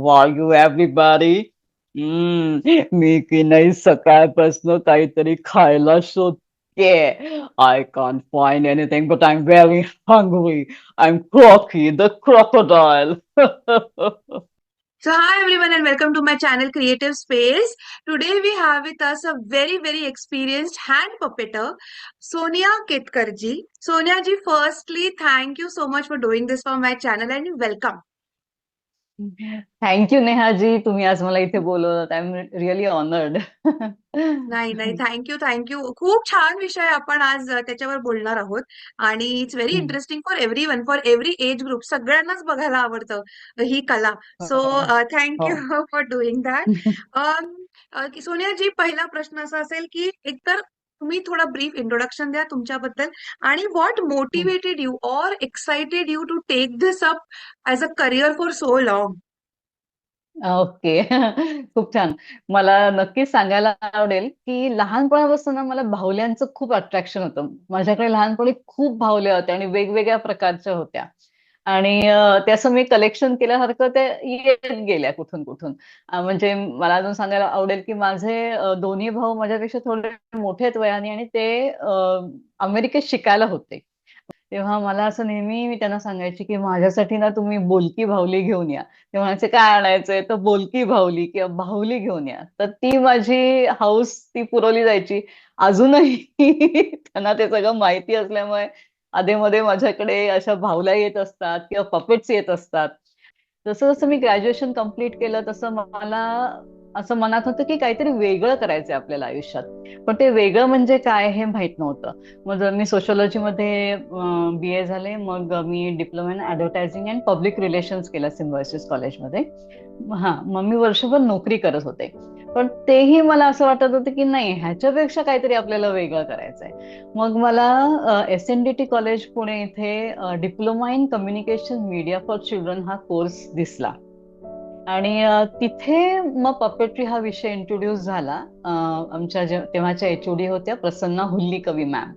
How are you everybody? मी की नाही सकाळपासून काहीतरी खायला शोधते. I can't find anything but I am very hungry. I am Crocky the crocodile. So, hi everyone, and welcome to my channel Creative Space. Today, we have with us a very experienced hand puppeter, Sonia Ketkarji. Sonia ji, firstly, thank you so much for doing this for my channel and welcome. Thank you Neha ji, तुम्ही आज मला इथे बोलवलं. I am really honoured. नाही, thank you. खूप छान विषय आपण आज त्याच्यावर बोलणार आहोत आणि it's very interesting for everyone, for every age group. सगळ्यांनाच बघायला आवडतं ही कला. सो थँक यू हो. For doing that. Sonia ji, पहिला प्रश्न असा असेल की एकतर तुम्ही थोडा ब्रीफ इंट्रोडक्शन द्या तुमच्याबद्दल आणि what motivated you or excited you to take this up as a career for so long. Okay. खूप छान. मला नक्कीच सांगायला आवडेल, की लहानपणापासून ना मला बाहुल्यांचं खूप अट्रॅक्शन होतं. माझ्याकडे लहानपणी खूप बाहुल्या होत्या आणि वेगवेगळ्या प्रकारच्या होत्या. आणि ते असं मी कलेक्शन केल्यासारखं ते येत गेल्या कुठून कुठून. म्हणजे मला अजून सांगायला आवडेल, की माझे दोन्ही भाऊ माझ्यापेक्षा थोडे मोठे आहेत वयाने आणि ते अमेरिकेत शिकायला होते. तेव्हा मला असं नेहमी मी त्यांना सांगायची, की माझ्यासाठी ना तुम्ही बोलकी बाहुली घेऊन या. ते म्हणायचे काय आणायचंय? तर बोलकी बाहुली किंवा बाहुली घेऊन या. तर ती माझी हौस ती पुरवली जायची. अजूनही त्यांना ते सगळं माहिती असल्यामुळे अधेमध्ये माझ्याकडे अशा बाहुल्या येत असतात किंवा पपेट्स येत असतात. जसं जसं मी ग्रॅज्युएशन कंप्लीट केलं तसं मला असं मनात होतं की काहीतरी वेगळं करायचंय आपल्याला आयुष्यात. पण ते वेगळं म्हणजे काय हे माहित नव्हतं. मग मी सोशोलॉजीमध्ये BA झाले. मग मी diploma in advertising and public relations केलं सिम्बायोसिस कॉलेजमध्ये. हा, मग मी वर्षभर नोकरी करत होते. पण तेही मला असं वाटत होतं की नाही, ह्याच्यापेक्षा काहीतरी आपल्याला वेगळं करायचंय. मग मला SNDT कॉलेज पुणे इथे diploma in communication media for children हा कोर्स दिसला. आणि तिथे मग पपेट्री हा विषय इंट्रोड्यूस झाला. आमच्या तेव्हाच्या HOD होत्या प्रसन्ना हुल्ली कवी मॅम.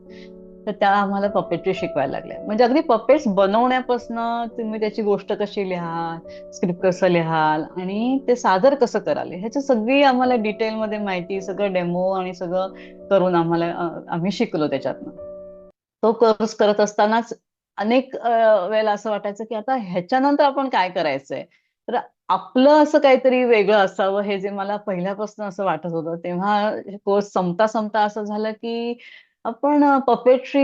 तर त्या आम्हाला पपेट्री शिकवायला लागल्या. म्हणजे अगदी पपेट्स बनवण्यापासून तुम्ही त्याची गोष्ट कशी लिहाल, स्क्रिप्ट कसं लिहाल आणि ते सादर कसं कराल ह्याची सगळी आम्हाला डिटेलमध्ये माहिती, सगळं डेमो आणि सगळं करून आम्ही शिकलो त्याच्यातनं. तो कोर्स करत असतानाच अनेक वेळेला असं वाटायचं की आता ह्याच्यानंतर आपण काय करायचंय. तर आपलं असं काहीतरी वेगळं असावं हे जे मला पहिल्यापासून असं वाटत होतं. तेव्हा कोर्स संपता संपता असं झालं की आपण पपेट्री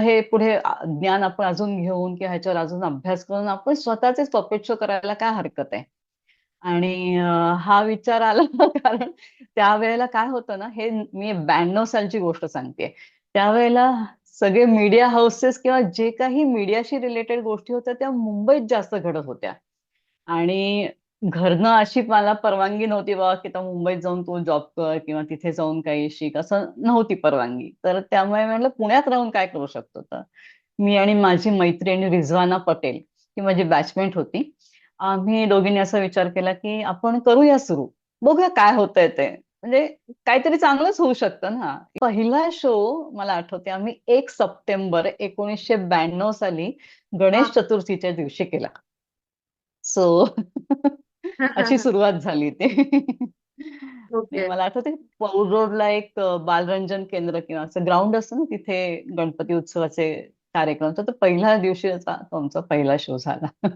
हे पुढे ज्ञान आपण अजून घेऊन किंवा ह्याच्यावर अजून अभ्यास करून आपण स्वतःचेच पपेट शो करायला काय हरकत आहे. आणि हा विचार आला कारण त्यावेळेला काय होतं ना, हे मी 92 सालची गोष्ट सांगते. त्यावेळेला सगळे मीडिया हाऊसेस किंवा जे काही मीडियाशी रिलेटेड गोष्टी होत्या त्या मुंबईत जास्त घडत होत्या. आणि घरनं अशी मला परवानगी नव्हती बाबा की मुंबईत जाऊन तू जॉब कर किंवा तिथे जाऊन काही शिक, असं नव्हती परवानगी. तर त्यामुळे म्हटलं पुण्यात राहून काय करू शकतो. तर मी आणि माझी मैत्रीण रिझवाना पटेल ही माझी बॅचमेट होती. आम्ही दोघींनी असा विचार केला की आपण करूया सुरू, बघूया काय होतंय ते. म्हणजे काहीतरी चांगलंच होऊ शकतं ना. पहिला शो मला आठवते आम्ही 1 सप्टेंबर 1992 साली वा. गणेश चतुर्थीच्या दिवशी केला. सो अशी सुरुवात झाली ते. आणि ओके. मला आठवते पौर रोडला एक बालरंजन केंद्र किंवा असं ग्राउंड असतं ना, तिथे गणपती उत्सवाचे कार्यक्रम. तर तो पहिल्या दिवशीचा तो आमचा पहिला शो झाला.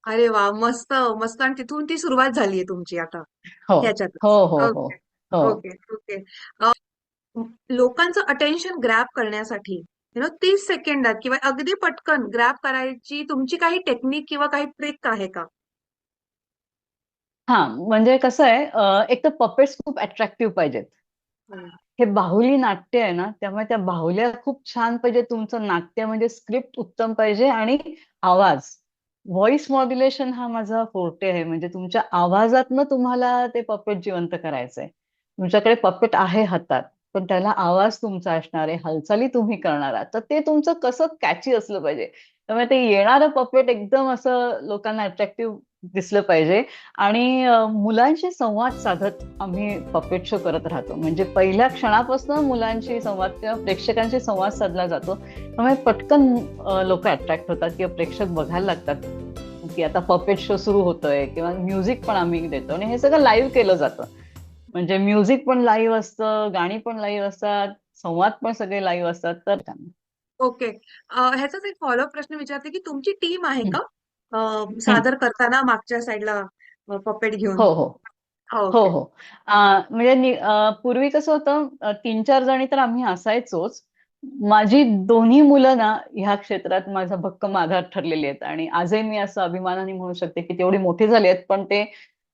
अरे वा, मस्त मस्त. आणि तिथून ती सुरुवात झालीये तुमची आता हो हो ह्याच्यातच. हो हो ओके हो. Okay okay. लोकांचं अटेन्शन ग्रॅब करण्यासाठी 30 सेकंदात किंवा अगदी पटकन ग्रॅब करायची तुमची काही टेक्निक किंवा काही ट्रिक आहे का? हा, म्हणजे कसं आहे, एक तर पपेट्स खूप अट्रॅक्टिव्ह पाहिजेत. हम्म. हे बाहुली नाट्य आहे ना, त्यामुळे त्या बाहुल्या खूप छान पाहिजे. तुमचं नाट्य म्हणजे स्क्रिप्ट उत्तम पाहिजे आणि आवाज, व्हॉइस मॉड्युलेशन हा माझा फोर्टे आहे. म्हणजे तुमच्या आवाजातनं तुम्हाला ते पपेट जिवंत करायचंय. तुमच्याकडे पपेट आहे हातात, पण त्याला आवाज तुमचा असणार आहे, हालचाली तुम्ही करणार आहात, तर ते तुमचं कसं कॅची असलं पाहिजे. त्यामुळे ते येणारं पपेट एकदम असं लोकांना अट्रॅक्टिव्ह दिसलं पाहिजे. आणि मुलांशी संवाद साधत आम्ही पपेट शो करत राहतो. म्हणजे पहिल्या क्षणापासून मुलांशी संवाद किंवा प्रेक्षकांशी संवाद साधला जातो. त्यामुळे पटकन लोक अट्रॅक्ट होतात किंवा प्रेक्षक बघायला लागतात की आता पपेट शो सुरू होतोय किंवा म्युझिक पण आम्ही देतो आणि हे सगळं लाईव्ह केलं जातं. म्हणजे म्युझिक पण लाईव्ह असतं, गाणी पण लाईव्ह असतात, संवाद पण सगळे लाईव्ह असतात. तर ओके. ह्याचाच एक फॉलोअप प्रश्न विचारते की तुमची टीम आहे हम्म, का हम्म. सादर करताना मागच्या साईडला पपेट घेऊन? हो हो. हो ओके. हो. म्हणजे पूर्वी कसं होतं, 3-4 जणी तर आम्ही असायचोच. माझी दोन्ही मुलं ना ह्या क्षेत्रात माझा भक्कम आधार ठरलेली आहेत आणि आजही मी असं अभिमानाने म्हणू शकते की तेवढी मोठी झाली आहेत, पण ते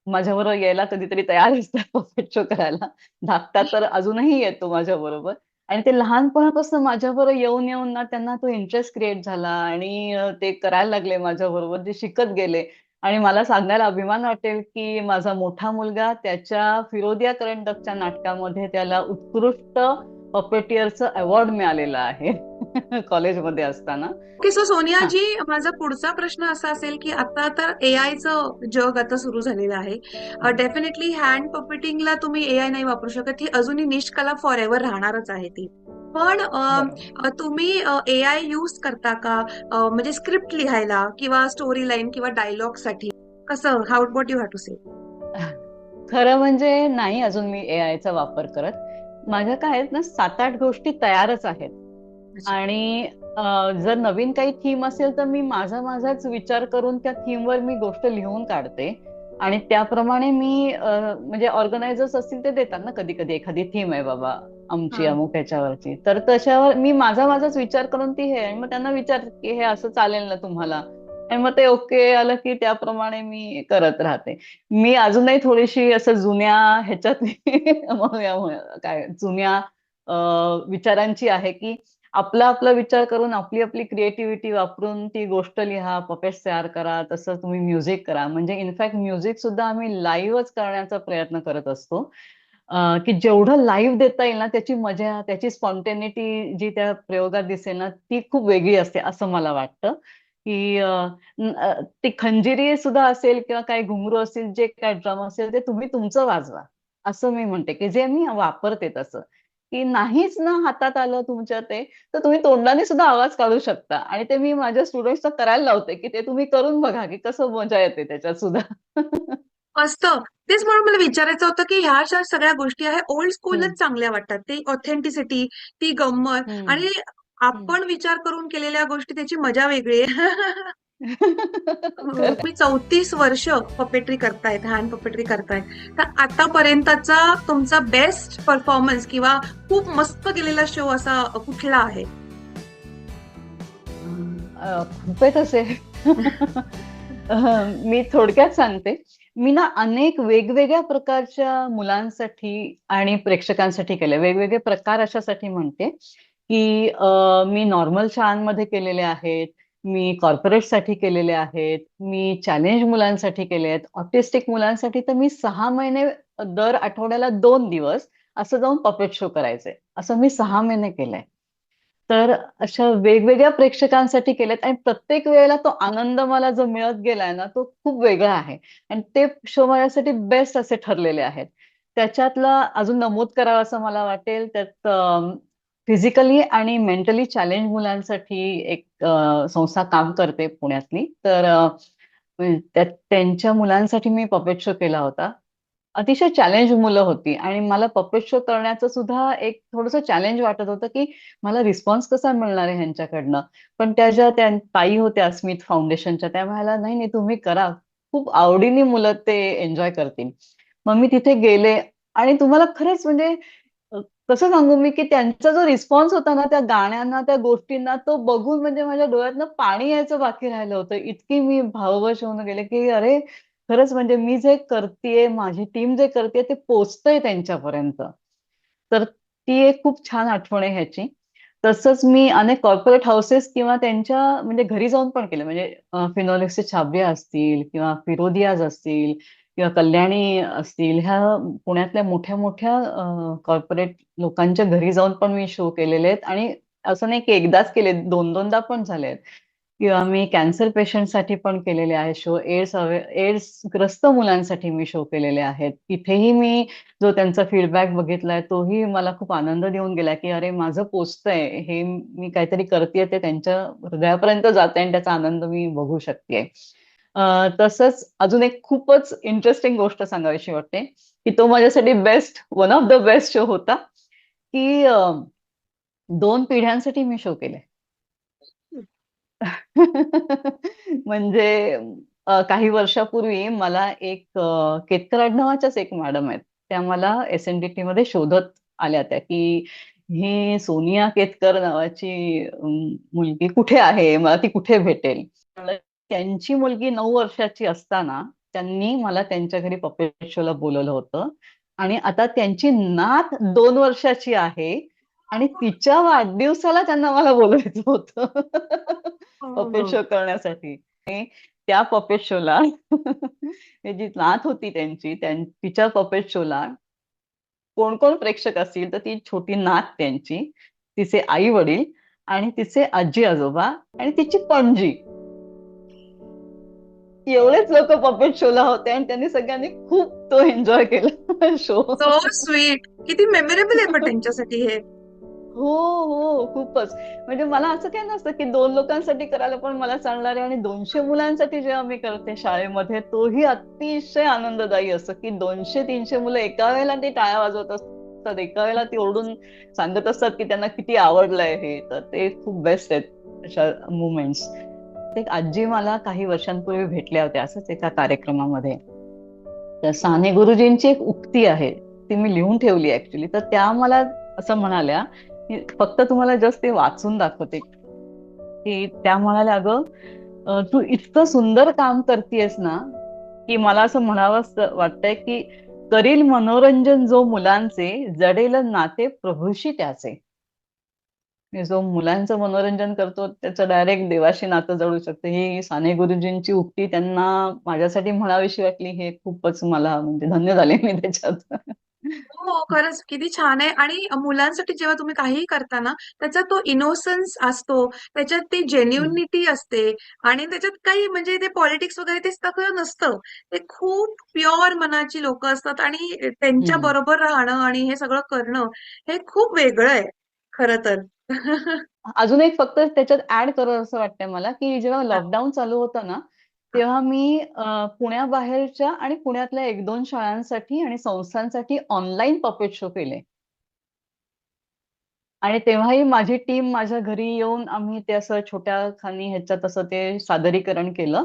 माझ्याबरोबर यायला कधीतरी तयार असतात पपेट शो करायला. धाकटा तर अजूनही येतो माझ्याबरोबर. आणि ते लहानपणापासून माझ्याबरोबर येऊन येऊन ना त्यांना तो इंटरेस्ट क्रिएट झाला आणि ते करायला लागले माझ्याबरोबर, ते शिकत गेले. आणि मला सांगायला अभिमान वाटेल की माझा मोठा मुलगा त्याच्या फिरोदिया करंडकच्या नाटकामध्ये त्याला उत्कृष्ट पपेटियरचं अवॉर्ड मिळालेलं आहे कॉलेजमध्ये असताना. ओके, सो सोनिया हा. जी, माझा पुढचा प्रश्न असा असेल की आता तर एआयचं जग आता सुरू झालेलं आहे. डेफिनेटली हँड पपेटिंगला तुम्ही एआय नाही वापरू शकत, ही अजूनही निष्कला फॉर एव्हर राहणारच आहे ती. पण बरोबर. तुम्ही एआय यूज करता का? म्हणजे स्क्रिप्ट लिहायला किंवा स्टोरी लाईन किंवा डायलॉग साठी? कसं, how what you have to say? खरं म्हणजे नाही अजून मी एआय चा वापर करत. माझ्या काय आहेत ना 7-8 गोष्टी तयारच आहेत. अच्छा. आणि जर नवीन काही थीम असेल तर मी माझाच विचार करून त्या थीमवर मी गोष्ट लिहून काढते. आणि त्याप्रमाणे मी म्हणजे ऑर्गनायझर्स असतील ते देतात ना, कधी कधी एखादी थीम आहे बाबा आमची हा. अमुक ह्याच्यावरची, तर तशावर मी माझाच विचार करून ती हे आणि मग त्यांना विचार की हे असं चालेल ना तुम्हाला. आणि मग ते ओके आलं की त्याप्रमाणे मी करत राहते. मी अजूनही थोडीशी असं जुन्या ह्याच्यात काय जुन्या अ, विचारांची आहे की आपला आपला विचार करून आपली आपली क्रिएटिव्हिटी वापरून ती गोष्ट लिहा, पपेट्स तयार करा, तसं तुम्ही म्युझिक करा. म्हणजे इनफॅक्ट म्युझिक सुद्धा आम्ही लाईव्हच करण्याचा प्रयत्न करत असतो. की जेवढं लाईव्ह देता येईल ना त्याची मजा, त्याची स्पॉन्टेनिटी जी त्या प्रयोगात दिसेल ना ती खूप वेगळी असते असं मला वाटतं. की ती खंजिरी सुद्धा असेल किंवा काही घुंगरू असतील, जे काय ड्रम असेल ते तुम्ही तुमचं वाजवा. असं मी म्हणते की जे मी वापरते तसं. की नाहीच ना हातात आलं तुमच्या ते, तर तुम्ही तोंडाने सुद्धा आवाज काढू शकता आणि ते मी माझ्या स्टुडंट्सला करायला लावते की ते तुम्ही करून बघा की कसं मजा येते त्याच्यात सुद्धा. असतं. तेच म्हणून मला विचारायचं होतं की ह्या ज्या सगळ्या गोष्टी आहे ओल्ड हम्म. स्कूलच चांगल्या वाटतात. ती ऑथेंटिसिटी, ती गंमत हम्म. आणि हम्म. आपण विचार करून केलेल्या गोष्टी, त्याची मजा वेगळी आहे. खरंय. तुम्ही 34 वर्ष पपेट्री करतायत, हँड पपेट्री करतायत. तर आतापर्यंतचा तुमचा बेस्ट परफॉर्मन्स किंवा खूप मस्त केलेला शो असा कुठला आहे? खूप आहेत असे. मी थोडक्यात सांगते. मी ना अनेक वेगवेगळ्या प्रकारच्या मुलांसाठी आणि प्रेक्षकांसाठी केले. वेगवेगळे प्रकार अशासाठी म्हणते, की मी नॉर्मल शाळांमध्ये केलेले आहेत, मी कॉर्पोरेटसाठी केलेले आहेत, मी चॅलेंज मुलांसाठी केले आहेत, ऑटिस्टिक मुलांसाठी तर मी 6 महिने दर आठवड्याला 2 दिवस असं जाऊन पपेट शो करायचे. असं मी 6 महिने केलंय. तर अशा वेगवेगळ्या प्रेक्षकांसाठी केलेत आणि प्रत्येक वेळेला तो आनंद मला जो मिळत गेलाय ना तो खूप वेगळा आहे. आणि ते शो माझ्यासाठी बेस्ट असे ठरलेले आहेत. त्याच्यातला अजून नमूद करावं असं मला वाटेल त्यात फिजिकली आणि मेंटली चॅलेंज मुलांसाठी एक संस्था काम करते पुण्यातली. तर त्यांच्या मुलांसाठी मी पपेट शो केला होता. अतिशय चॅलेंज मुलं होती आणि मला पपेट शो करण्याचं सुद्धा एक थोडंसं चॅलेंज वाटत होतं की मला रिस्पॉन्स कसा मिळणार आहे ह्यांच्याकडनं. पण त्या ताई होत्या स्मिथ फाउंडेशनच्या, त्या म्हणाल्या नाही नाही तुम्ही करा, खूप आवडीने मुलं ते एन्जॉय करतील. मग मी तिथे गेले आणि तुम्हाला खरंच म्हणजे अ, कसं सांगू मी की त्यांचा जो रिस्पॉन्स होता ना त्या गाण्यांना, त्या गोष्टींना, तो बघून म्हणजे माझ्या डोळ्यातनं पाणी यायचं बाकी राहिलं होतं. इतकी मी भाववश होऊन गेले की अरे खरंच म्हणजे मी जे करतेय, माझी टीम जे करते ते पोचतंय त्यांच्यापर्यंत. तर ती एक खूप छान आठवण आहे ह्याची. तसंच मी अनेक कॉर्पोरेट हाऊसेस किंवा त्यांच्या म्हणजे घरी जाऊन पण केलं. म्हणजे फिनोलेक्सचे छाबरिया असतील किंवा फिरोदियाज असतील किंवा कल्याणी असतील, ह्या पुण्यातल्या मोठ्या मोठ्या कॉर्पोरेट लोकांच्या घरी जाऊन पण मी शो केलेले आहेत आणि असं नाही की एकदाच केले, 2-2दा पण झाले आहेत. किंवा मी कॅन्सर पेशंटसाठी पण केलेले आहे शो, एड्स ग्रस्त मुलांसाठी मी शो केलेले आहेत. तिथेही मी जो त्यांचा फीडबॅक बघितलाय तोही मला खूप आनंद देऊन गेला की अरे माझं पोचतंय, हे मी काहीतरी करतेय ते त्यांच्या हृदयापर्यंत जाते आणि त्याचा आनंद मी बघू शकते. तसंच अजून एक खूपच इंटरेस्टिंग गोष्ट सांगावीशी वाटते की तो माझ्यासाठी one of the best show होता की 2 पिढ्यांसाठी मी शो केले. म्हणजे काही वर्षापूर्वी मला केतकर आडनावाच्याच एक मॅडम आहेत, त्या मला SNDT मध्ये शोधत आल्या त्या की ही सोनिया केतकर नावाची मुलगी कुठे आहे, मला ती कुठे भेटेल. त्यांची मुलगी 9 वर्षाची असताना त्यांनी मला त्यांच्या घरी पपेट शोला बोलवलं होतं. आणि आता त्यांची नात 2 वर्षाची आहे आणि तिच्या वाढदिवसाला त्यांना मला बोलवायचं होतं पपेट हो. शो करण्यासाठी. आणि त्या पपेट शोला जी नात होती तिच्या पपेट शोला कोण कोण प्रेक्षक असतील तर ती छोटी नात त्यांची, तिचे आई वडील आणि तिचे आजी आजोबा आणि तिची पणजी, एवढेच लोक पपेट शोला होते आणि त्यांनी सगळ्यांनी खूप तो एन्जॉय केला शो. So sweet. किती मेमोरेबल आहे पण त्यांच्यासाठी हे. हो हो, खूपच. म्हणजे मला असं काही नसतं की 2 लोकांसाठी करायला पण मला चालणार आहे, आणि 200 मुलांसाठी जेव्हा मी करते शाळेमध्ये तोही अतिशय आनंददायी असतं की 200-300 मुलं एका वेळेला ती टाळ्या वाजवत असतात, एका वेळेला ती ओरडून सांगत असतात की त्यांना किती आवडलंय हे. तर ते खूप बेस्ट आहेत अशा मुमेंट्स. एक आजी मला काही वर्षांपूर्वी भेटल्या होत्या असंच एका कार्यक्रमामध्ये. तर साने गुरुजींची एक उक्ती आहे, ती मी लिहून ठेवली ऍक्च्युली. तर त्या मला असं म्हणाल्या की फक्त तुम्हाला जस्ट ते वाचून दाखवते. की त्या म्हणाल्या, अगं तू इतकं सुंदर काम करतेयस ना की मला असं म्हणावं वाटतंय की करील मनोरंजन जो मुलांचे, जडेल नाते प्रभूशी त्याचे. म्हणजे जो मुलांचं मनोरंजन करतो त्याचं डायरेक्ट देवाशी नातं जळू शकतं. ही साने गुरुजींची उक्ती त्यांना माझ्यासाठी म्हणावीशी वाटली. हे खूपच मला म्हणजे धन्य झाले मी त्याच्यात. हो, खरंच किती छान आहे. आणि मुलांसाठी जेव्हा तुम्ही काहीही करता ना, त्याचा तो इनोसन्स असतो, त्याच्यात ती जेन्युइनिटी असते आणि त्याच्यात काही म्हणजे ते पॉलिटिक्स वगैरे ते सगळं नसतं. ते खूप प्युअर मनाची लोकं असतात आणि त्यांच्या हम्म. बरोबर राहणं आणि हे सगळं करणं, हे खूप वेगळं आहे खरं तर. अजून एक फक्त त्याच्यात ऍड करू असं वाटतंय मला की जेव्हा लॉकडाऊन चालू होतं ना, तेव्हा मी पुण्याबाहेरच्या आणि पुण्यातल्या 1-2 शाळांसाठी आणि संस्थांसाठी ऑनलाईन पपेट शो केले. आणि तेव्हाही माझी टीम माझ्या घरी येऊन आम्ही ते असं छोट्या खानी ह्याच्यात असं ते सादरीकरण केलं.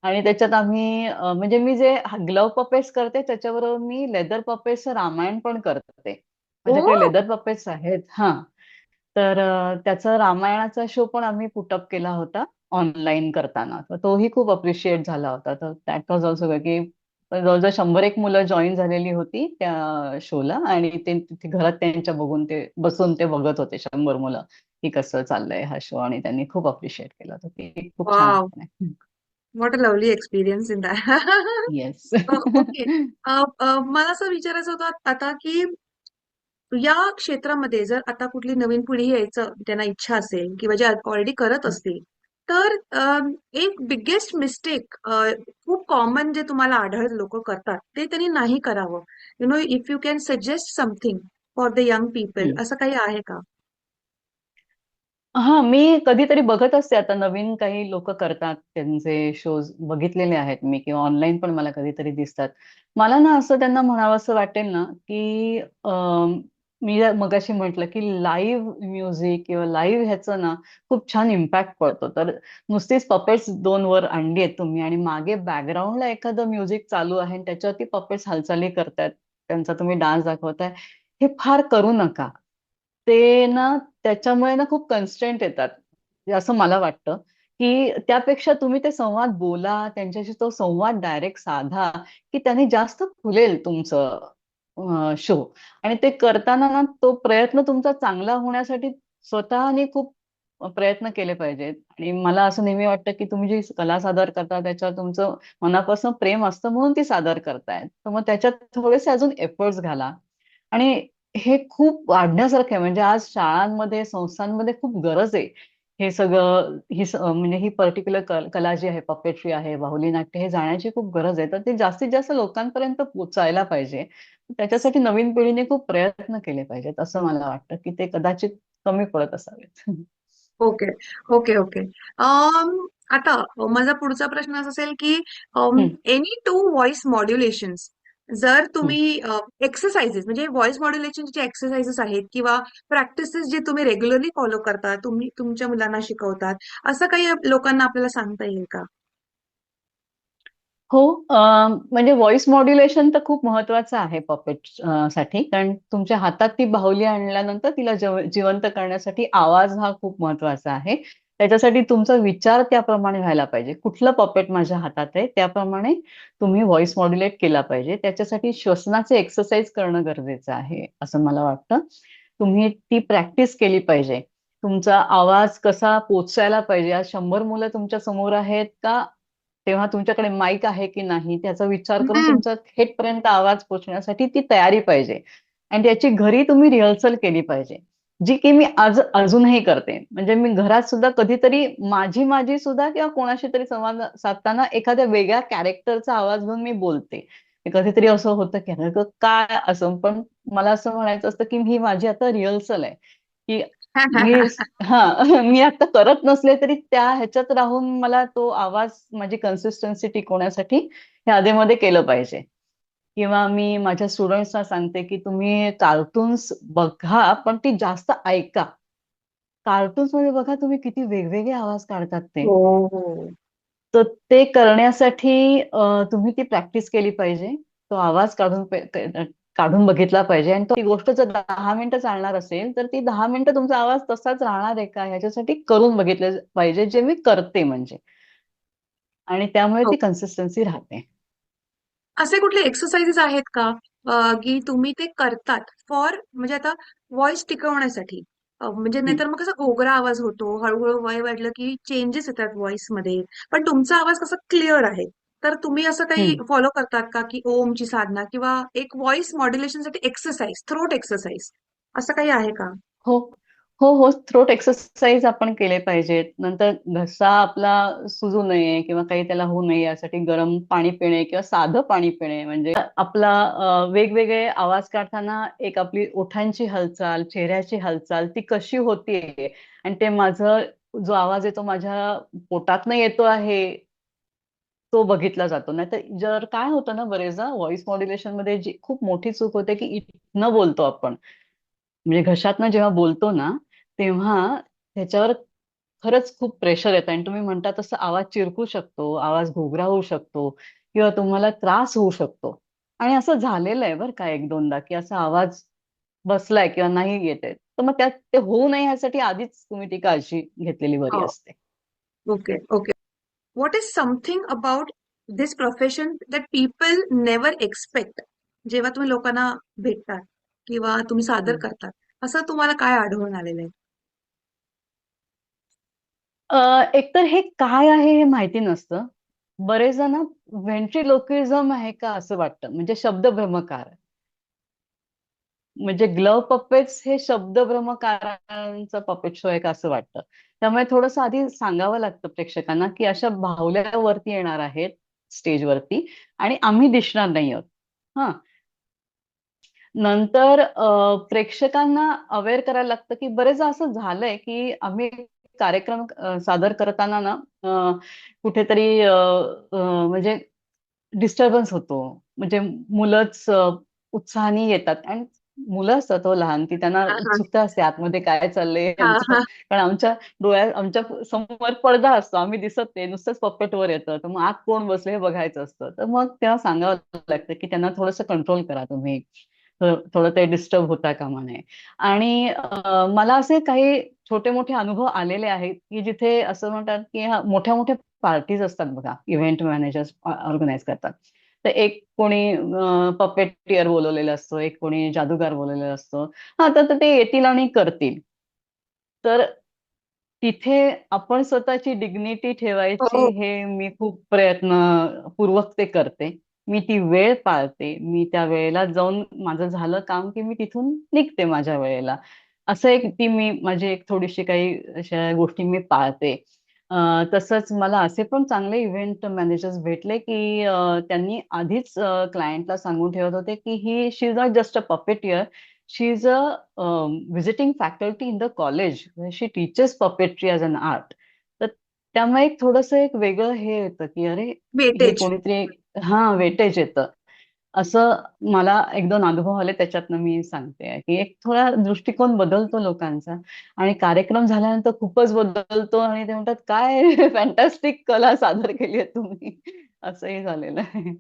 आणि त्याच्यात आम्ही म्हणजे मी जे ग्लव पपेट्स करते त्याच्याबरोबर मी लेदर पपेट्स रामायण पण करते. हो. माझ्याकडे लेदर पपेट्स आहेत. हा. तर त्याचा रामायणाचा शो पण आम्ही पुटअप केला होता ऑनलाईन करताना. तर तोही खूप अप्रिशिएट झाला होता. तर दॅट वॉज ऑल्सो की जवळजवळ 100 एक मुलं जॉईन झालेली होती त्या शोला. आणि ते तिथे घरात त्यांच्या बसून ते बघत होते 100 मुलं की कसं चाललंय हा शो. आणि त्यांनी खूप अप्रिशिएट केला. तर ते खूप छान वॉव! आठवण आहे. What a lovely experience in that. Yes. Okay. मला असं विचारायचं होतं आता की या क्षेत्रामध्ये जर आता कुठली नवीन पिढी यायचं त्यांना इच्छा असेल किंवा जे ऑलरेडी करत असतील, तर एक बिगेस्ट मिस्टेक खूप कॉमन जे तुम्हाला आढळत लोक करतात ते त्यांनी नाही करावं. If you can suggest something for the young people, असं काही आहे का? हा, मी कधीतरी बघत असते आता नवीन काही लोक करतात त्यांचे शोज बघितलेले आहेत मी, किंवा ऑनलाईन पण मला कधीतरी दिसतात. मला ना असं त्यांना म्हणावं असं वाटेल ना की मी मगाशी म्हटलं की लाईव्ह म्युझिक किंवा लाईव्ह ह्याचं ना खूप छान इम्पॅक्ट पडतो. तर नुसतीच पपेट्स 2 वर आणली आहेत तुम्ही आणि मागे बॅकग्राऊंडला एखादं म्युझिक चालू आहे आणि त्याच्यावरती पपेट्स हालचाली करतायत, त्यांचा तुम्ही डान्स दाखवताय, हे फार करू नका. ते ना त्याच्यामुळे ना खूप कन्स्ट्रेंट येतात. म्हणजे असं मला वाटतं की त्यापेक्षा तुम्ही ते संवाद बोला, त्यांच्याशी तो संवाद डायरेक्ट साधा, की त्यांनी जास्त फुलेल तुमचं शो. आणि ते करताना ना तो प्रयत्न तुमचा चांगला होण्यासाठी स्वतःने खूप प्रयत्न केले पाहिजेत. आणि मला असं नेहमी वाटतं की तुम्ही जी कला सादर करता त्याच्यावर तुमचं मनापासून प्रेम असतं म्हणून ती सादर करतायत, तर मग त्याच्यात थोडेसे अजून एफर्ट्स घाला. आणि हे खूप वाढण्यासारखं आहे. म्हणजे आज शाळांमध्ये संस्थांमध्ये खूप गरज आहे. हे सगळं म्हणजे ही पर्टिक्युलर कला जी आहे, पपेट्री आहे, बाहुली नाट्य, हे जाण्याची खूप गरज आहे. तर ते जास्तीत जास्त लोकांपर्यंत पोचायला पाहिजे. त्याच्यासाठी नवीन पिढीने खूप प्रयत्न केले पाहिजेत असं मला वाटतं की ते कदाचित कमी पडत असावेत. Okay, okay, okay. आता माझा पुढचा प्रश्न असा असेल की हम्म, एनी टू व्हॉइस मॉड्युलेशन्स जर हम्म. तुम्ही एक्सरसाइजेस म्हणजे व्हॉइस मॉड्युलेशनचे एक्सरसाइजेस आहेत किंवा प्रॅक्टिसेस जे तुम्ही रेग्युलरली फॉलो करता, तुम्ही तुमच्या मुलांना शिकवतात, असं काही लोकांना आपल्याला सांगता येईल का? हो. म्हणजे व्हॉइस मॉड्युलेशन तर खूप महत्वाचं आहे पपेट साठी, कारण तुमच्या हातात ती बाहुली आणल्यानंतर तिला जिवंत करण्यासाठी आवाज हा खूप महत्वाचा आहे. त्याच्यासाठी तुमचा विचार त्याप्रमाणे व्हायला पाहिजे. कुठलं पपेट माझ्या हातात आहे त्याप्रमाणे तुम्ही व्हॉइस मॉड्युलेट केला पाहिजे. त्याच्यासाठी श्वसनाचे एक्सरसाइज करणं गरजेचं आहे असं मला वाटतं. तुम्ही ती प्रॅक्टिस केली पाहिजे. तुमचा आवाज कसा पोचायला पाहिजे. आज 100 मुलं तुमच्या समोर आहेत का, तेव्हा तुमच्याकडे माईक आहे की नाही त्याचा विचार करून हम्म. तुमचा थेटपर्यंत आवाज पोहोचण्यासाठी ती तयारी पाहिजे. आणि त्याची घरी तुम्ही रिहर्सल केली पाहिजे, जी की मी आज अजूनही करते. म्हणजे मी घरात सुद्धा कधीतरी माझी माझी सुद्धा किंवा कोणाशी तरी संवाद साधताना एखाद्या वेगळ्या कॅरेक्टरचा आवाज घेऊन मी बोलते. कधीतरी असं होतं की अरे काय असं, पण मला असं म्हणायचं असतं की ही माझी आता रिहर्सल आहे, की मी हा मी आता करत नसले तरी त्या ह्याच्यात राहून मला तो आवाज, माझी कन्सिस्टन्सी टिकवण्यासाठी हे आधीमध्ये केलं पाहिजे. किंवा मी माझ्या स्टुडंट्सना सांगते की तुम्ही कार्टून्स बघा पण ती जास्त ऐका. कार्टून्स मध्ये बघा तुम्ही किती वेगवेगळे आवाज काढतात ते. हो, हो. तर ते करण्यासाठी तुम्ही ती प्रॅक्टिस केली पाहिजे. तो आवाज काढून बघितला पाहिजे. आणि ती गोष्ट जर 10 मिनिटं चालणार असेल तर ती 10 मिनिटं तुमचा आवाज तसाच राहणार आहे का ह्याच्यासाठी करून बघितलं पाहिजे, जे मी करते म्हणजे. आणि त्यामुळे ती कन्सिस्टन्सी राहते. असे कुठले एक्सरसाइजेस आहेत का की तुम्ही ते करतात फॉर म्हणजे आता व्हॉइस टिकवण्यासाठी? म्हणजे हम्म, नाहीतर मग कसा घोगरा आवाज होतो, हळूहळू वय वाढलं की चेंजेस येतात व्हॉइस मध्ये, पण तुमचा आवाज कसा क्लिअर आहे. तर तुम्ही असं काही हम्म. फॉलो करतात का की ओमची साधना किंवा एक व्हॉइस मॉड्युलेशनसाठी एक्सरसाइज, थ्रोट एक्सरसाइज असं काही आहे का? हो, हो, हो. थ्रोट एक्सरसाइज आपण केले पाहिजेत. नंतर घसा आपला सुजू नये किंवा काही त्याला होऊ नये यासाठी गरम पाणी पिणे किंवा साधं पाणी पिणे, म्हणजे आपला वेगवेगळे आवाज काढताना एक आपली ओठांची हालचाल, चेहऱ्याची हालचाल ती कशी होतीये, आणि ते माझं जो आवाज येतो माझ्या पोटातनं येतो आहे तो बघितला जातो. नाहीतर जर काय होतं ना, बरेचदा व्हॉइस मॉड्युलेशन मध्ये जी खूप मोठी चूक होते की इथनं बोलतो आपण, म्हणजे घशातनं जेव्हा बोलतो ना तेव्हा त्याच्यावर खरंच खूप प्रेशर येतं आणि तुम्ही म्हणता तसं आवाज चिरकू शकतो, आवाज घोगरा होऊ शकतो किंवा तुम्हाला त्रास होऊ शकतो. आणि असं झालेलं आहे बरं का एक दोनदा, की असा आवाज बसलाय किंवा नाही येते, तर मग त्यात ते होऊ नये यासाठी आधीच तुम्ही ती काळजी घेतलेली बरी हो. असते. Okay, okay. What is something about this profession that people never expect, जेव्हा तुम्ही लोकांना भेटतात किंवा तुम्ही सादर हम्म. करतात, असं तुम्हाला काय आढळून आलेलं आहे? एकतर हे काय आहे हे माहिती नसतं. बरेच जण व्हेंट्रिलोक्विझम आहे का असं वाटतं, म्हणजे शब्दभ्रमकार. म्हणजे ग्लव पपेट्स हे शब्दभ्रमकारांचा पपेट शो आहे का असं वाटतं. त्यामुळे थोडंसं आधी सांगावं लागतं प्रेक्षकांना की अशा बाहुल्या वरती येणार आहेत स्टेजवरती आणि आम्ही दिसणार नाही आहोत. हा. नंतर प्रेक्षकांना अवेअर करायला लागतं की बरेचदा असं झालंय की आम्ही कार्यक्रम सादर करताना ना कुठेतरी म्हणजे डिस्टर्बन्स होतो. म्हणजे मुलंच उत्साहाने येतात आणि मुलं असतात हो लहान, ती त्यांना हा, हा. उत्सुकता असते आतमध्ये काय चाललंय हा, यांचं. हा. कारण आमच्या समोर पडदा असतो, आम्ही दिसत नाही, नुसतंच पपेट वर येतं, तर मग आत कोण बसलं हे बघायचं असतं. तर मग तेव्हा सांगावं लागतं की त्यांना थोडंसं कंट्रोल करा तुम्ही. थोडं ते डिस्टर्ब होता कामा नये. आणि मला असे काही छोटे मोठे अनुभव आलेले आहेत की जिथे असं म्हणतात की मोठ्या मोठ्या पार्टीज असतात बघा, इव्हेंट मॅनेजर्स ऑर्गनाईज करतात. तर एक कोणी पपेटियर बोलवलेलं असतो, एक कोणी जादूगार बोलवलेला असतो. हा, तर तर ते येतील आणि करतील. तर तिथे आपण स्वतःची डिग्निटी ठेवायची, हो. हे मी खूप प्रयत्नपूर्वक ते करते. मी ती वेळ पाळते. मी त्या वेळेला जाऊन माझं झालं काम की मी तिथून निघते माझ्या वेळेला. असं एक ती मी माझी एक थोडीशी काही अशा गोष्टी मी पाळते. तसंच मला असे पण चांगले इव्हेंट मॅनेजर्स भेटले की त्यांनी आधीच क्लायंटला सांगून ठेवत होते की she is not just a puppeteer, she is a visiting faculty in the college where she teaches puppetry as an art. तर त्यामुळे एक थोडस एक वेगळं हे येतं की अरे हे वेटेज. कोणीतरी हा वेटेज येतं असं. मला एक दोन अनुभव आले त्याच्यातनं मी सांगते की एक थोडा दृष्टिकोन बदलतो लोकांचा. आणि कार्यक्रम झाल्यानंतर खूपच बदलतो आणि ते म्हणतात काय फॅन्टॅस्टिक कला सादर केली आहे तुम्ही. असंही झालेलं आहे.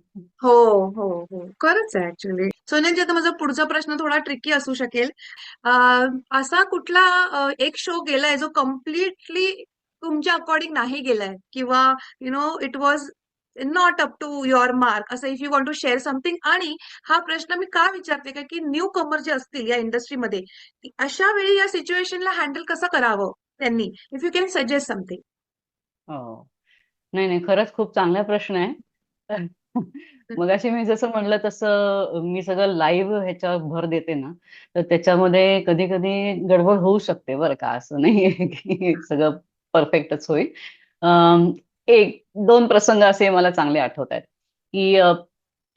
हो, हो, हो. खरंच आहे ऍक्च्युली. सोनियाजी, आता माझा पुढचा प्रश्न थोडा ट्रिकी असू शकेल. अ, असा कुठला एक शो गेलाय जो कम्प्लिटली तुमच्या अकॉर्डिंग नाही गेलाय, किंवा it was not up to your mark, असं if you want to share something. आणि हा प्रश्न मी का विचारते का की न्यू कमर जे असतील या इंडस्ट्रीमध्ये, अशा वेळी या सिच्युएशनला हँडल कसं करावं त्यांनी, if you can suggest something. हो. नाही नाही, खरंच खूप चांगला प्रश्न आहे. मगाशी मी जसं म्हणलं तसं मी सगळं लाईव्ह ह्याच्यावर भर देते ना, तर त्याच्यामध्ये कधी कधी गडबड होऊ शकते बरं का. असं नाहीये की सगळं परफेक्टच होईल. एक दोन प्रसंग असे मला चांगले आठवत आहेत की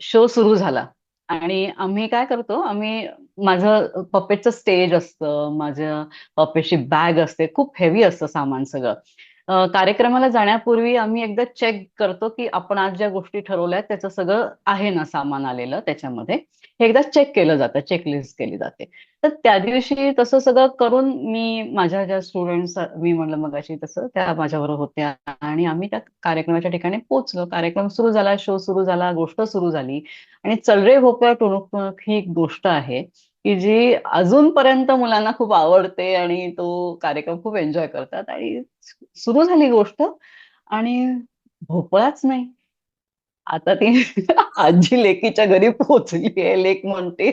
शो सुरू झाला आणि आम्ही काय करतो, आम्ही माझं पपेटचं स्टेज असतं, माझं पपेटची बॅग असते, खूप हेवी असतं सामान सगळं. कार्यक्रमाला जाण्यापूर्वी आम्ही एकदा चेक करतो की आपण आज ज्या गोष्टी ठरवल्या त्याचं सगळं आहे ना सामान आलेलं त्याच्यामध्ये. हे एकदा चेक केलं जातं, चेकलिस्ट केली जाते. तर त्या दिवशी तसं सगळं करून मी माझ्या ज्या स्टुडंट्स मी म्हणलं मगाशी तसं त्या माझ्याबरोबर होत्या आणि आम्ही त्या कार्यक्रमाच्या ठिकाणी पोहोचलो. कार्यक्रम सुरू झाला, शो सुरू झाला, गोष्ट सुरू झाली. आणि चल रे भोपळा टुणूक टुणूक ही एक गोष्ट आहे की जी अजूनपर्यंत मुलांना खूप आवडते आणि तो कार्यक्रम खूप एन्जॉय करतात. आणि सुरू झाली गोष्ट आणि भोपळाच नाही. आता ती आजी लेकीच्या घरी पोहोचली आहे. लेक म्हणते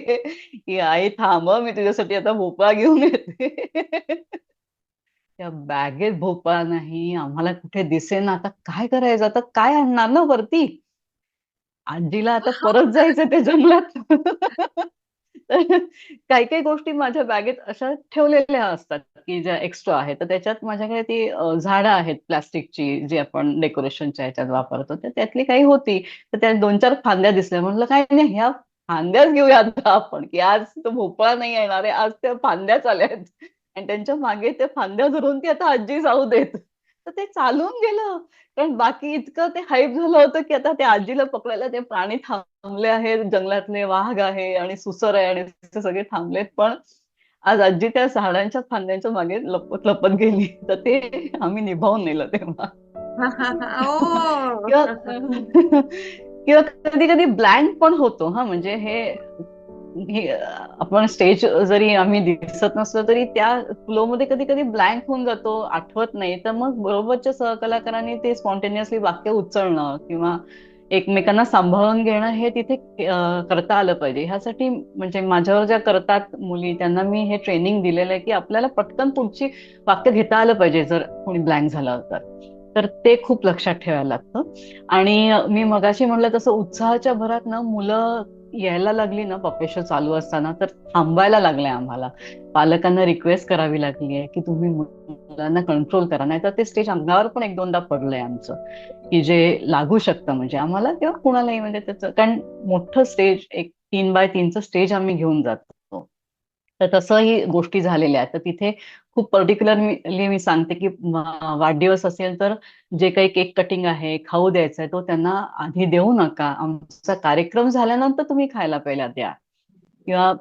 की आई थांब हं, मी तुझ्यासाठी आता भोपळा घेऊन येते. त्या बॅगेत भोपळा नाही, आम्हाला कुठे दिसेना. आता काय करायचं, आता काय आणणार ना वरती. आजीला आता परत जायचं त्या जंगलात. तर काही काही गोष्टी माझ्या बॅगेत अशा ठेवलेल्या असतात की ज्या एक्स्ट्रा आहेत. तर त्याच्यात माझ्याकडे ती झाडं आहेत प्लास्टिकची जी आपण डेकोरेशनच्या ह्याच्यात वापरतो, तर त्यातली काही होती. तर त्या दोन चार फांद्या दिसल्या, म्हटलं काय नाही ह्या फांद्याच घेऊया आता आपण, की आज तो भोपळा नाही येणार आहे, आज त्या फांद्याच आल्या आहेत. आणि त्यांच्या मागे त्या फांद्या धरून ती आता आजी जाऊ देत. तर ते चालून गेलं. कारण बाकी इतकं ते हाईप झालं होतं की आता त्या आजीला पकडायला ते प्राणी थांबले आहेत, जंगलातले वाघ आहे आणि सुसर आहे आणि ते सगळे थांबलेत. पण आज आजी त्या झाडांच्या फांद्यांच्या मागे लपत लपत गेली. तर ते आम्ही निभावून नेलं तेव्हा. ओ. किंवा किंवा कधी कधी ब्लँक पण होतो हा. म्हणजे आपण स्टेज जरी आम्ही दिसत नसलो तरी त्या फ्लो मध्ये कधी कधी ब्लँक होऊन जातो, आठवत नाही. तर मग बरोबरच्या सहकलाकारांनी ते स्पॉन्टेनियसली वाक्य उचलणं किंवा एकमेकांना सांभाळून घेणं हे तिथे करता आलं पाहिजे. ह्यासाठी म्हणजे माझ्यावर ज्या करतात मुली त्यांना मी हे ट्रेनिंग दिलेलं आहे की आपल्याला पटकन पुढची वाक्य घेता आलं पाहिजे जर कोणी ब्लँक झालं तर. तर ते खूप लक्षात ठेवायला लागतं. आणि मी मगाशी म्हणलं तसं उत्साहाच्या भरात ना मुलं यायला लागली ना पप्पे शो चालू असताना, तर थांबायला लागलंय आम्हाला. पालकांना रिक्वेस्ट करावी लागली आहे की तुम्ही मुलांना कंट्रोल करा, नाही तर ते स्टेज अंगावर पण एक दोनदा पडलंय आमचं, की जे लागू शकतं म्हणजे आम्हाला किंवा कुणालाही. म्हणजे त्याचं कारण मोठं स्टेज, एक 3x3चं स्टेज आम्ही घेऊन जातो. तर तसंही गोष्टी झालेल्या आहेत. तर तिथे खूप पर्टिक्युलरली मी सांगते की वाढदिवस असेल तर जे काही केक कटिंग आहे, खाऊ द्यायचा आहे, तो त्यांना आधी देऊ नका. आमचा कार्यक्रम झाल्यानंतर तुम्ही खायला पहिला द्या. किंवा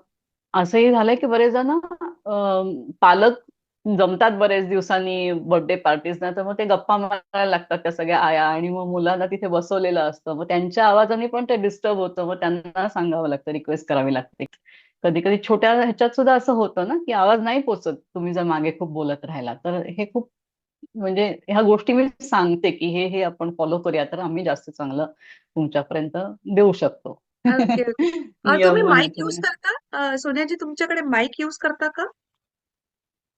असंही झालंय की बरेच जण पालक जमतात बरेच दिवसांनी बर्थडे पार्टीजना, तर मग ते गप्पा मारायला लागतात त्या सगळ्या आया आणि मग मुलांना तिथे बसवलेलं असतं. मग त्यांच्या आवाजाने पण ते डिस्टर्ब होतं. मग त्यांना सांगावं लागतं, रिक्वेस्ट करावी लागते. कधी कधी छोट्या ह्याच्यात सुद्धा असं होतं ना की आवाज नाही पोचत तुम्ही जर मागे खूप बोलत राहिला तर. हे खूप म्हणजे ह्या गोष्टी मी सांगते की हे हे आपण फॉलो करूया तर आम्ही जास्त चांगलं तुमच्यापर्यंत देऊ शकतो. Okay, okay. तुम्ही माईक यूज नियमनाप्रमाणे. करता? सोनियाजी, तुमच्याकडे माईक यूज करता का?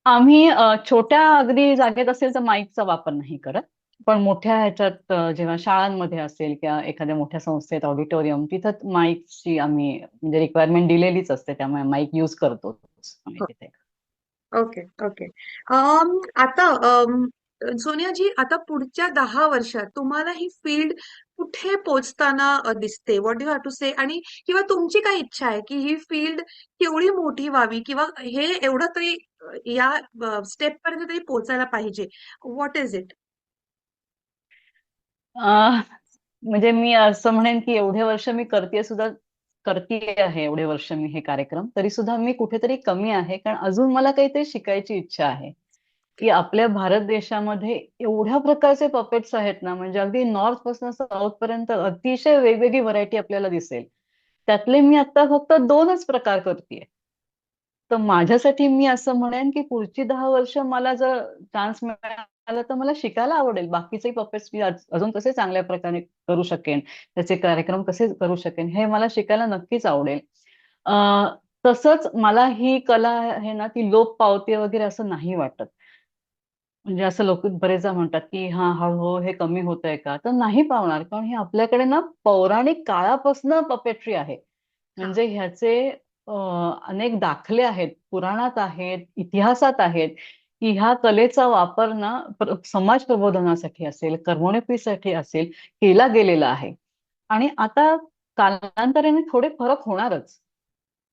आम्ही छोट्या अगदी जागेत असेल तर माईकचा वापर नाही करत. पण मोठ्या ह्याच्यात जेव्हा शाळांमध्ये असेल किंवा एखाद्या मोठ्या संस्थेत ऑडिटोरियम, तिथं माईकची आम्ही म्हणजे रिक्वायरमेंट दिलेलीच असते, त्यामुळे माईक युज करतो आम्ही तिथे. Okay, okay. आता सोनियाजी, आता पुढच्या 10 वर्षात तुम्हाला ही फील्ड कुठे पोहोचताना दिसते? व्हॉट डू हॅव टू से? आणि किंवा तुमची काय इच्छा आहे की ही फील्ड केवढी मोठी व्हावी, किंवा हे एवढं तरी या स्टेप पर्यंत तरी पोहोचायला पाहिजे? What is it? अं, म्हणजे मी असं म्हणेन की एवढे वर्ष मी करते आहे, एवढे वर्ष मी हे कार्यक्रम, तरी सुद्धा मी कुठेतरी कमी आहे, कारण अजून मला काहीतरी शिकायची इच्छा आहे. की आपल्या भारत देशामध्ये एवढ्या प्रकारचे पपेट्स आहेत ना, म्हणजे अगदी नॉर्थ पासून साऊथ पर्यंत अतिशय वेगवेगळी व्हरायटी आपल्याला दिसेल. त्यातले मी आता फक्त 2च प्रकार करतेय. तर माझ्यासाठी मी असं म्हणेन की पुढची 10 वर्ष मला जर चान्स मिळाला तर मला शिकायला आवडेल. बाकीचे पपेट्स मी अजून कसे चांगल्या प्रकारे करू शकेन, त्याचे कार्यक्रम कसे करू शकेन, हे मला शिकायला नक्कीच आवडेल. तसंच मला ही कला आहे ना, ती लोप पावते वगैरे असं नाही वाटत. म्हणजे असं लोक बरेचदा म्हणतात की हा हळूहळू हे कमी होत आहे का, तर नाही पावणार, कारण हे आपल्याकडे ना पौराणिक काळापासून पपेट्री आहे. हा. म्हणजे ह्याचे अनेक दाखले आहेत, पुराणात आहेत, इतिहासात आहेत, की ह्या कलेचा वापर ना समाज प्रबोधनासाठी असेल, करमणुकीसाठी असेल, केला गेलेला आहे. आणि आता कालांतराने थोडे फरक होणारच.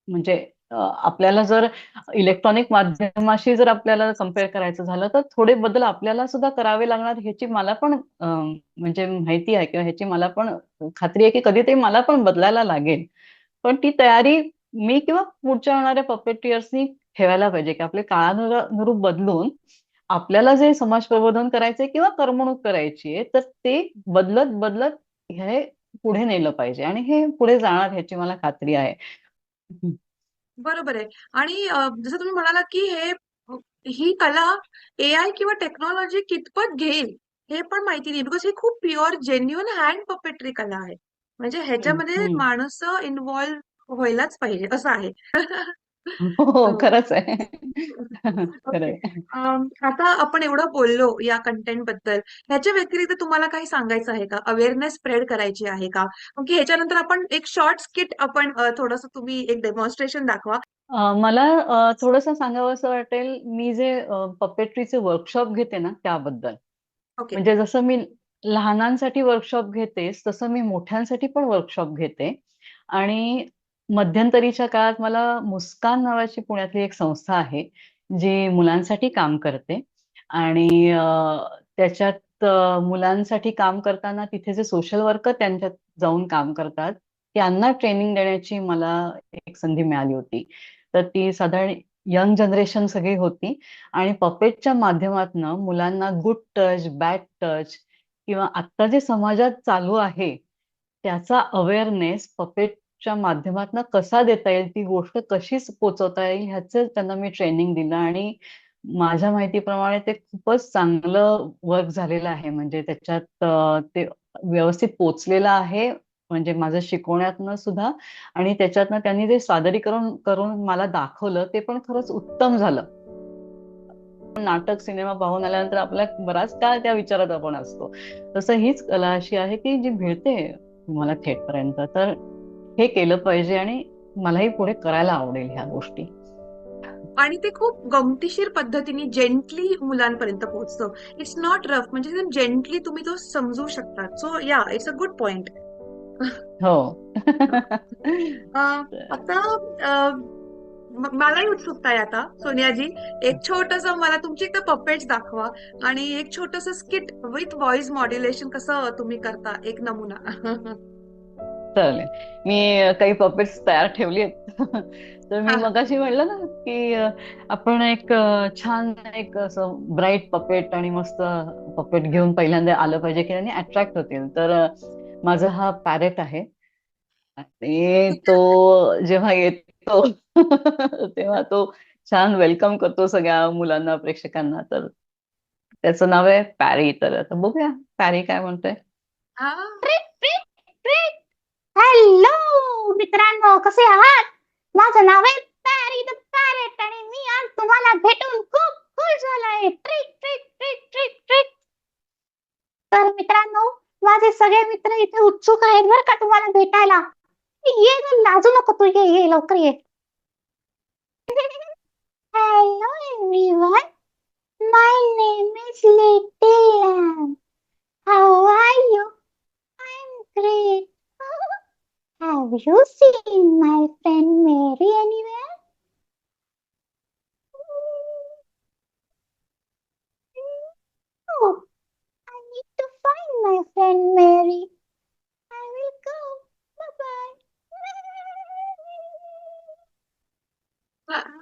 म्हणजे आपल्याला जर इलेक्ट्रॉनिक माध्यमाशी जर आपल्याला कम्पेअर करायचं झालं तर थोडे बदल आपल्याला सुद्धा करावे लागणार, ह्याची मला पण म्हणजे माहिती आहे, किंवा ह्याची मला पण खात्री आहे की कधीतरी मला पण बदलायला लागेल. पण ती तयारी मी किंवा पुढच्या येणाऱ्या पपेटियर्सनी ठेवायला पाहिजे, की आपले काळानुरूप बदलून आपल्याला जे समाज प्रबोधन करायचंय किंवा करमणूक करायची आहे, तर ते बदलत बदलत हे पुढे नेलं पाहिजे, आणि हे पुढे जाणार ह्याची मला खात्री आहे. बरोबर आहे. आणि जसं तुम्ही म्हणालात की ही कला एआय किंवा टेक्नॉलॉजी कितपत घेईल हे पण माहिती नाही, बिकॉज ही खूप प्युअर जेन्युइन हँड पपेट्री कला आहे. म्हणजे हम्म, ह्याच्यामध्ये हम्म. माणसं इन्व्हॉल्व व्हायलाच पाहिजे असं आहे. हो हो, हो. खरंच आहे. ओके. खरंय. आता आपण एवढं बोललो या कंटेंट बद्दल. ह्याच्या व्यतिरिक्त तुम्हाला काही सांगायचं आहे का? अवेअरनेस स्प्रेड करायची आहे का? की ह्याच्यानंतर आपण एक शॉर्ट स्किट आपण थोडंसं तुम्ही एक डेमॉन्स्ट्रेशन दाखवा. मला थोडंसं सांगावं असं वाटेल, मी जे पपेट्रीचे वर्कशॉप घेते ना त्याबद्दल. ओके. म्हणजे जसं मी लहानांसाठी वर्कशॉप घेतेस, तसं मी मोठ्यांसाठी पण वर्कशॉप घेते. आणि मध्यंतरीच्या काळात मला मुस्कान नावाची पुण्यातली एक संस्था आहे, जी मुलांसाठी काम करते. आणि त्याच्यात मुलांसाठी काम करताना तिथे जे सोशल वर्कर त्यांच्यात जाऊन काम करतात, त्यांना ट्रेनिंग देण्याची मला एक संधी मिळाली होती. तर ती साधारण यंग जनरेशन सगळी होती, आणि पपेटच्या माध्यमातून मुलांना गुड टच, बॅड टच, किंवा आता जे समाजात चालू आहे त्याचा अवेअरनेस पपेटच्या माध्यमातून कसा देता येईल, ती गोष्ट कशी पोहोचवता येईल, ह्याचं त्यांना मी ट्रेनिंग दिलं. आणि माझ्या माहितीप्रमाणे ते खूपच चांगलं वर्क झालेलं आहे. म्हणजे त्याच्यात ते व्यवस्थित पोचलेलं आहे, म्हणजे माझं शिकवण्यातनं सुद्धा. आणि त्याच्यातनं त्यांनी जे सादरीकरण करून मला दाखवलं ते पण खरंच उत्तम झालं. नाटक सिनेमा पाहून आल्यानंतर आपल्या बराच काळ त्या विचारात आपण असतो. तसं हीच कला अशी आहे की जी भिडते तुम्हाला थेटपर्यंत. तर हे केलं पाहिजे, आणि मलाही पुढे करायला आवडेल ह्या गोष्टी. आणि ते खूप गमतीशीर पद्धतीने जेंटली मुलांपर्यंत पोहोचतं. इट्स नॉट रफ, म्हणजे जेंटली तुम्ही तो समजू शकता. सो या, इट्स अ गुड पॉइंट. हो. आता मलाही उत्सुकता आहे आता, सोनियाजी. एक छोटस मला तुमची एकदा पपेट्स दाखवा आणि एक छोटस स्किट विथ व्हॉइस मॉड्युलेशन कसं तुम्ही करता, एक नमुना. चालेल. मी काही पपेट्स तयार ठेवली आहेत. तर मी हा, हा. मगाशी म्हणलं ना की आपण एक छान एक असं ब्राईट पपेट आणि मस्त पपेट घेऊन पहिल्यांदा आलं पाहिजे, की त्यांनी अट्रॅक्ट होतील. तर माझा हा पॅरेट आहे. आणि तो जेव्हा येतो तेव्हा तो छान वेलकम करतो सगळ्या मुलांना, प्रेक्षकांना. तर त्याचं नाव आहे पॅरी. तर आता बघूया पॅरी काय म्हणतोय. हा. Trick trick trick. हॅलो मित्रांनो, कसे आहात? माझं नाव आहे पॅरी द पॅरेट आणि मी आज तुम्हाला भेटून खूप खुश झालोय. Trick trick trick trick trick. तर मित्रांनो, माझे सगळे मित्र इथे उत्सुक आहेत बरं का तुम्हाला भेटायला. ये ग, लाजू नको तू, ये ये लवकर ये. Hello everyone, my name is little lamb. How are you? I'm great. Have you seen my friend Mary anywhere? No, I need to find my friend Mary. I will go. Bye-bye.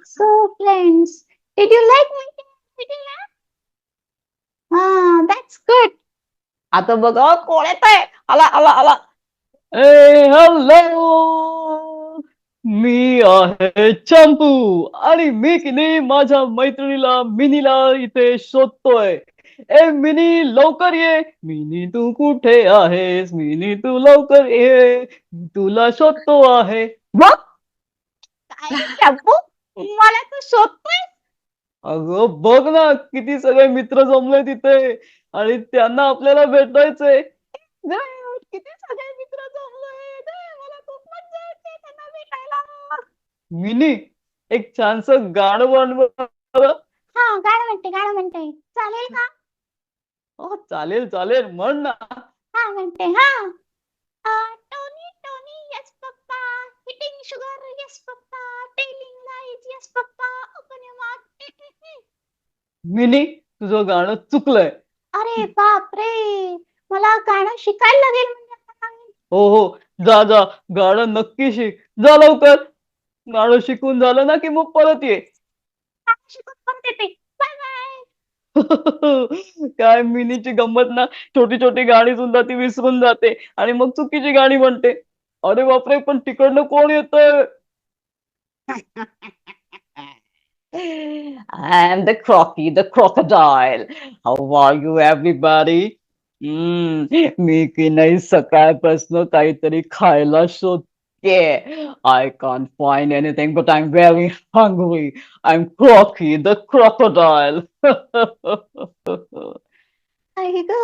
So, friends, did you like my Did you like? That's good. आता बघा कोण येत आहे. आला आला आला. ए hello, मी आहे चंपू आणि मी की नाही माझ्या मैत्रिणीला मिनीला इथे शोधतोय. ए मिनी लवकर ये. मिनी तू कुठे आहेस? मिनी तू लवकर ये, तुला शोधतो आहे. बघ काय रे चंपू, मला तू शोधतोय? अगं बघ ना किती सगळे मित्र जमले तिथे आणि त्यांना आपल्याला भेटायचंय. किती सगळे मित्र जमले. मला खूप मजा येते त्यांना भेटायला. मिनी एक छानसं गाणं म्हण बरं. गाणं म्हणते. चालेल का? हो चालेल चालेल म्हण ना. म्हणते टोनी टोनी यस पप्पा, हिटिंग शुगर यस पप्पा, टेलिंग लाईज यस पप्पा, ओपन युअर माउथ. मिनी तुझं गाणं चुकलंय. अरे बाप रे, मला गाणं शिकायला लागेल म्हणजे आता. हो हो, जा जा गाणं नक्की शिक. जा लवकर. गाणं शिकून झालं ना की मग परत ये. गाणं शिकून पण देते. Bye bye. काय मिनीची गंमत ना, छोटी छोटी गाणी सुद्धा ती विसरून जाते आणि मग चुकीची गाणी म्हणते. अरे बापरे, पण तिकडनं कोण येतंय? I am the Crocky, the crocodile. How are you, everybody? मी की नाही सकाळपासून काहीतरी खायला शोधते. I can't find anything, but I'm very hungry. I'm Crocky, the crocodile. आई ग,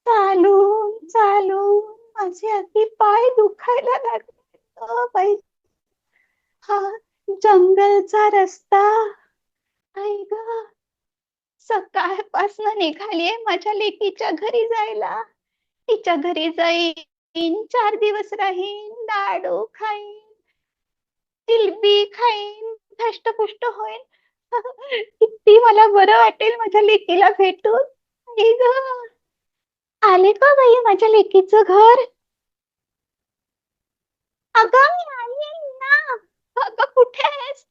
चालून चालून माझे अगदी पाय दुखायला लागले बाई. हा जंगलचा रस्ता. आई ग, सकाळपासून निघालीये माझ्या लेकीच्या घरी जायला. तिच्या घरी जाईन, 4 दिवस राहीन, लाडू खाईन, जिलबी खाईन, धष्टपुष्ट होईन. किती मला बरं वाटेल माझ्या लेकीला भेटून. आई ग, आले का बाई माझ्या लेकीचं घर? अगं मी आली ना. अगं कुठे आहेस?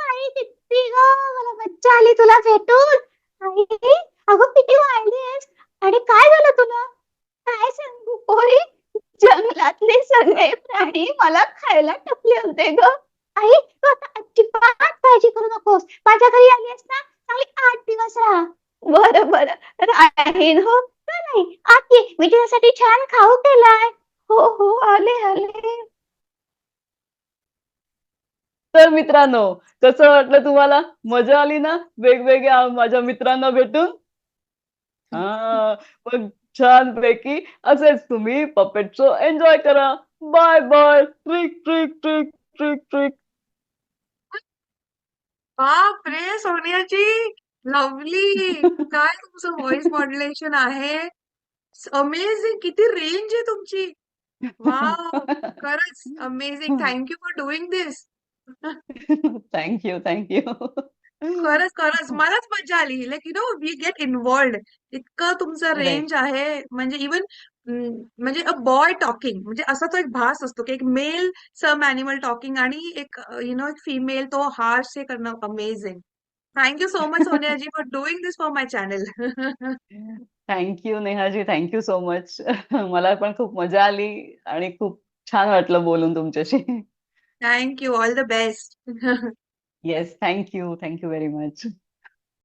आई किती ग, मला मज्जा आली तुला भेटून. आई अगं किती वाढलीस आणि काय झालं तुला? काय सांगू पोरी, जंगलातले सगळे प्राणी मला खायला टपले होते ग. आई तू आता अजिबात काळजी करू नकोस. माझ्या घरी आलीस ना, चांगली 8 दिवस राहा. बरं बरं राहीन हो. नाही आत ये, मी तुझ्यासाठी छान खाऊ केलाय. हो हो आले आले. तर मित्रांनो, कसं वाटलं तुम्हाला? मजा आली ना वेगवेगळ्या माझ्या मित्रांना भेटून? मग छानपैकी असेच तुम्ही पपेट शो एन्जॉय करा. Bye bye. Trick trick trick trick trick. बाप रे सोनियाजी, लवली. काय तुमचं व्हॉइस मॉड्युलेशन आहे. अमेझिंग. किती रेंज आहे तुमची. वाव, खरंच amazing. Thank you for doing this. Thank you thank you. खरंच खरंच मलाच मजा आली. Like we get involved. इतकं तुमचं राईट. रेंज आहे. म्हणजे इवन म्हणजे अ बॉय टॉकिंग, म्हणजे असा तो एक भास असतो की एक मेल सम ॲनिमल टॉकिंग आणि एक एक फिमेल तो हार्श हे करणं amazing. Thank you so much Sonia ji for doing this for my channel. Thank you Neha ji. Thank you so much. मला पण खूप मजा आली आणि खूप छान वाटलं बोलून तुमच्याशी. Thank you. All the best. Yes, thank you. Thank you very much.